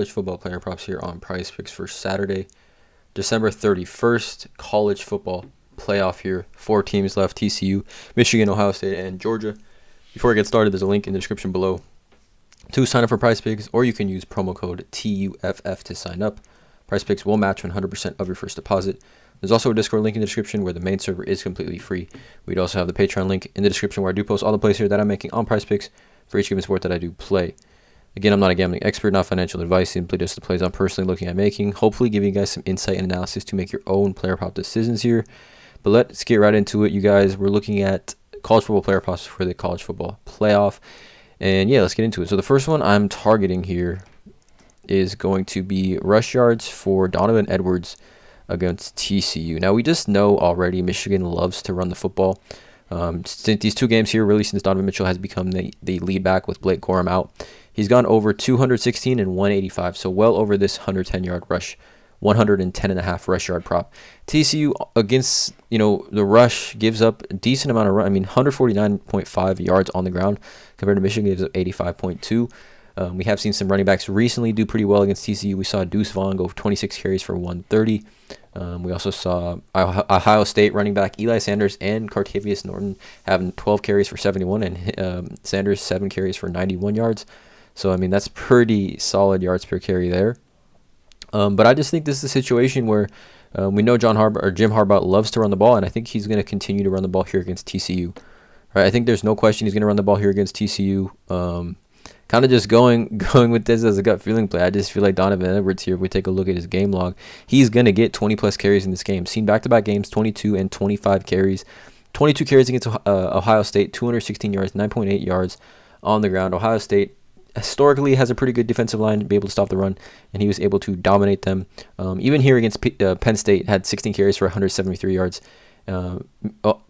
College football player props here on PrizePicks for Saturday, December 31st. College football playoff here. 4 teams left: TCU, Michigan, Ohio State, and Georgia. Before I get started, there's a link in the description below to sign up for PrizePicks, or you can use promo code TUFF to sign up. PrizePicks will match 100% of your first deposit. There's also a Discord link in the description where the main server is completely free. We'd also have the Patreon link in the description where I do post all the plays here that I'm making on PrizePicks for each given sport that I do play. Again, I'm not a gambling expert, not financial advice, simply just the plays I'm personally looking at making, hopefully giving you guys some insight and analysis to make your own player prop decisions here. But let's get right into it, you guys. We're looking at college football player props for the college football playoff. And yeah, let's get into it. So the first one I'm targeting here is going to be rush yards for Donovan Edwards against TCU. Now, we just know already Michigan loves to run the football. Since these 2 games here, really since Donovan Mitchell has become the lead back with Blake Corum out, he's gone over 216 and 185, so well over this 110-yard rush, 110.5 rush yard prop. TCU against, the rush gives up a decent amount of run. 149.5 yards on the ground compared to Michigan gives up 85.2. We have seen some running backs recently do pretty well against TCU. We saw Deuce Vaughn go 26 carries for 130. We also saw Ohio State running back Eli Sanders and Cartavius Norton having 12 carries for 71 and Sanders 7 carries for 91 yards. So, that's pretty solid yards per carry there. But I just think this is a situation where we know Jim Harbaugh loves to run the ball, and I think he's going to continue to run the ball here against TCU. Right? I think there's no question he's going to run the ball here against TCU. Kind of just going with this as a gut feeling play. I just feel like Donovan Edwards here, if we take a look at his game log, he's going to get 20-plus carries in this game. Seen back-to-back games, 22 and 25 carries. 22 carries against Ohio State, 216 yards, 9.8 yards on the ground. Ohio State historically has a pretty good defensive line to be able to stop the run, and he was able to dominate them. Even here against Penn State, had 16 carries for 173 yards.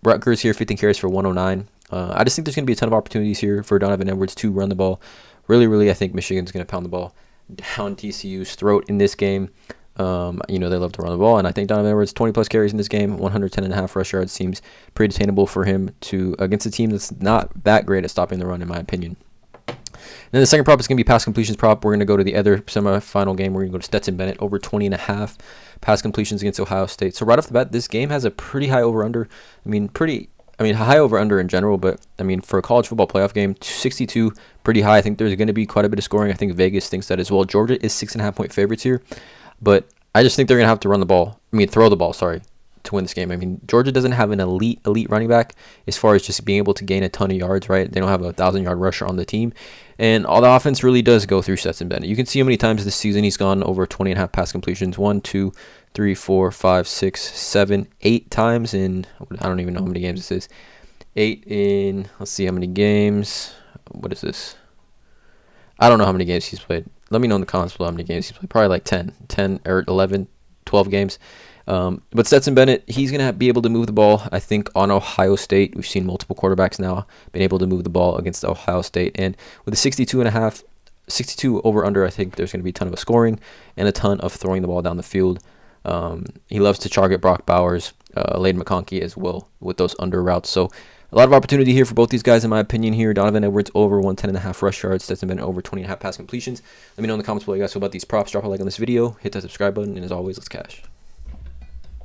Rutgers here, 15 carries for 109. I just think there's going to be a ton of opportunities here for Donovan Edwards to run the ball. Really, I think Michigan's going to pound the ball down TCU's throat in this game. They love to run the ball, and I think Donovan Edwards, 20-plus carries in this game, 110.5 rush yards seems pretty attainable for him to against a team that's not that great at stopping the run, in my opinion. Then the second prop is going to be pass completions prop. We're going to go to the other semifinal game. We're going to go to Stetson Bennett, over 20.5 pass completions against Ohio State. So right off the bat, this game has a pretty high over-under. High over-under in general, but, for a college football playoff game, 62, pretty high. I think there's going to be quite a bit of scoring. I think Vegas thinks that as well. Georgia is 6.5-point favorites here, but I just think they're going to have to throw the ball, to win this game. Georgia doesn't have an elite running back as far as just being able to gain a ton of yards, right? They don't have a 1,000-yard rusher on the team, and all the offense really does go through Stetson Bennett. You can see how many times this season he's gone over 20.5 pass completions. 1, 2, 3, 4, 5, 6, 7, 8 times in, I don't even know how many games this is. 8 in, let's see how many games. What is this? I don't know how many games he's played. Let me know in the comments below how many games he's played. Probably like 10 or 11, 12 games. But Stetson Bennett, he's going to be able to move the ball, I think, on Ohio State. We've seen multiple quarterbacks now been able to move the ball against Ohio State. And with a 62 over-under, I think there's going to be a ton of scoring and a ton of throwing the ball down the field. He loves to target Brock Bowers, Layden McConkey as well with those under routes. So a lot of opportunity here for both these guys, in my opinion here. Donovan Edwards over 110.5 rush yards. Stetson Bennett over 20.5 pass completions. Let me know in the comments below you guys feel about these props. Drop a like on this video. Hit that subscribe button. And as always, let's cash.